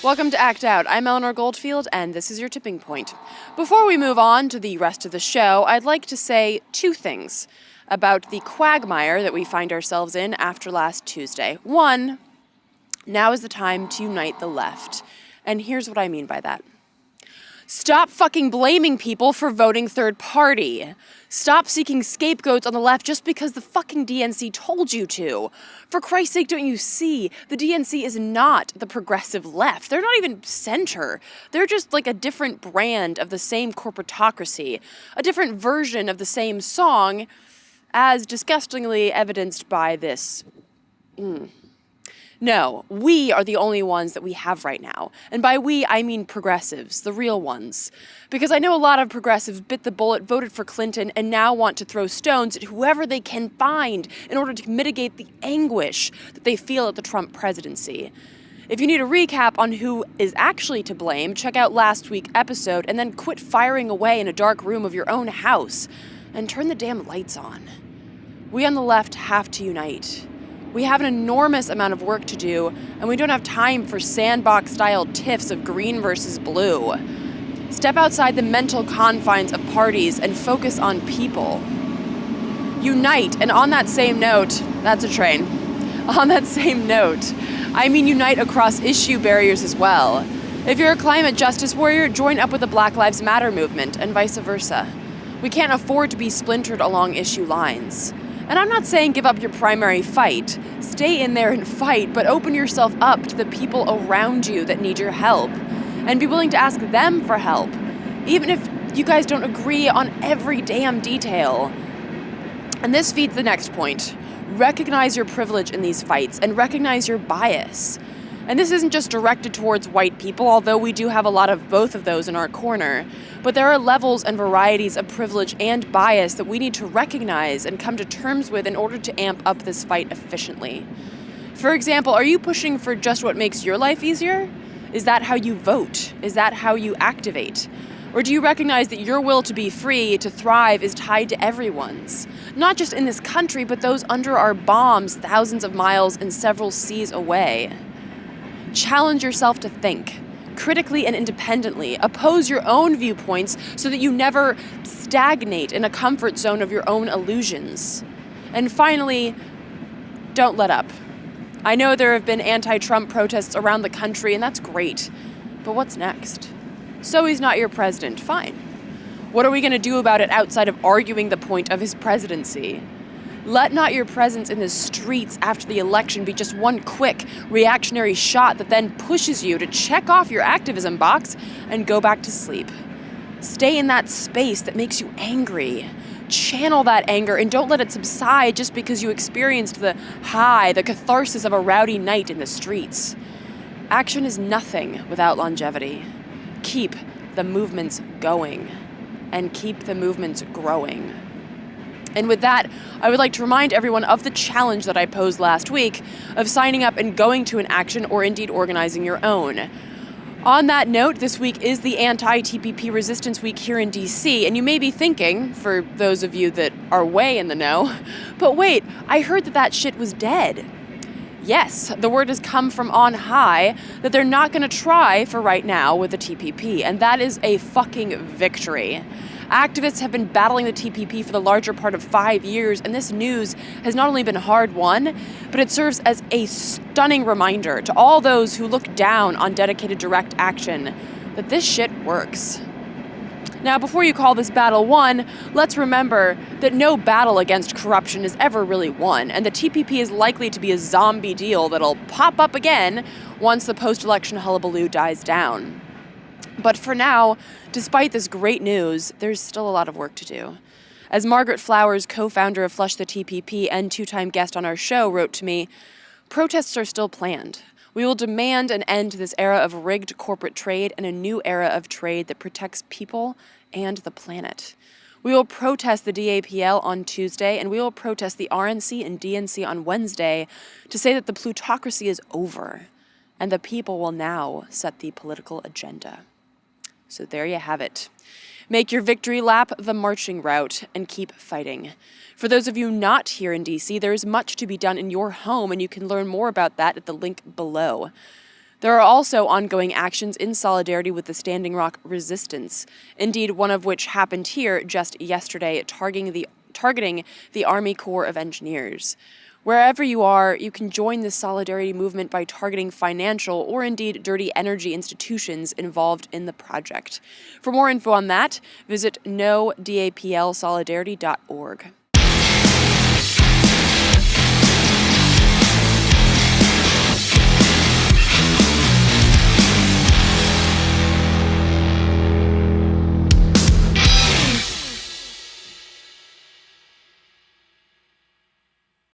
Welcome to Act Out. I'm Eleanor Goldfield, and this is your tipping point. Before we move on to the rest of the show, I'd like to say two things about the quagmire that we find ourselves in after last Tuesday. One, now is the time to unite the left. And here's what I mean by that. Stop fucking blaming people for voting third party. Stop seeking scapegoats on the left just because the fucking DNC told you to. For Christ's sake, don't you see? The DNC is not the progressive left. They're not even center. They're just like a different brand of the same corporatocracy, a different version of the same song, as disgustingly evidenced by this. No, we are the only ones that we have right now. And by we, I mean progressives, the real ones. Because I know a lot of progressives bit the bullet, voted for Clinton, and now want to throw stones at whoever they can find in order to mitigate the anguish that they feel at the Trump presidency. If you need a recap on who is actually to blame, check out last week's episode and then quit firing away in a dark room of your own house and turn the damn lights on. We on the left have to unite. We have an enormous amount of work to do, and we don't have time for sandbox-style tiffs of green versus blue. Step outside the mental confines of parties and focus on people. Unite, and on that same note, that's a train. On that same note, I mean unite across issue barriers as well. If you're a climate justice warrior, join up with the Black Lives Matter movement, and vice versa. We can't afford to be splintered along issue lines. And I'm not saying give up your primary fight. Stay in there and fight, but open yourself up to the people around you that need your help. And be willing to ask them for help, even if you guys don't agree on every damn detail. And this feeds the next point. Recognize your privilege in these fights and recognize your bias. And this isn't just directed towards white people, although we do have a lot of both of those in our corner. But there are levels and varieties of privilege and bias that we need to recognize and come to terms with in order to amp up this fight efficiently. For example, are you pushing for just what makes your life easier? Is that how you vote? Is that how you activate? Or do you recognize that your will to be free, to thrive, is tied to everyone's? Not just in this country, but those under our bombs thousands of miles and several seas away. Challenge yourself to think critically and independently. Oppose your own viewpoints so that you never stagnate in a comfort zone of your own illusions. And finally, don't let up. I know there have been anti-Trump protests around the country, and that's great. But what's next? So he's not your president. Fine. What are we going to do about it outside of arguing the point of his presidency? Let not your presence in the streets after the election be just one quick reactionary shot that then pushes you to check off your activism box and go back to sleep. Stay in that space that makes you angry. Channel that anger and don't let it subside just because you experienced the high, the catharsis of a rowdy night in the streets. Action is nothing without longevity. Keep the movements going and keep the movements growing. And with that, I would like to remind everyone of the challenge that I posed last week of signing up and going to an action or indeed organizing your own. On that note, this week is the anti-TPP resistance week here in DC, and you may be thinking, for those of you that are way in the know, but wait, I heard that shit was dead. Yes, the word has come from on high that they're not going to try for right now with the TPP, and that is a fucking victory. Activists have been battling the TPP for the larger part of 5 years, and this news has not only been hard-won, but it serves as a stunning reminder to all those who look down on dedicated direct action that this shit works. Now, before you call this battle won, let's remember that no battle against corruption is ever really won, and the TPP is likely to be a zombie deal that'll pop up again once the post-election hullabaloo dies down. But for now, despite this great news, there's still a lot of work to do. As Margaret Flowers, co-founder of Flush the TPP and two-time guest on our show, wrote to me, protests are still planned. We will demand an end to this era of rigged corporate trade and a new era of trade that protects people and the planet. We will protest the DAPL on Tuesday, and we will protest the RNC and DNC on Wednesday to say that the plutocracy is over, and the people will now set the political agenda. So there you have it. Make your victory lap the marching route and keep fighting. For those of you not here in DC, there is much to be done in your home, and you can learn more about that at the link below. There are also ongoing actions in solidarity with the Standing Rock resistance, indeed one of which happened here just yesterday, targeting the Army Corps of Engineers. Wherever you are, you can join this solidarity movement by targeting financial or indeed dirty energy institutions involved in the project. For more info on that, visit nodaplsolidarity.org.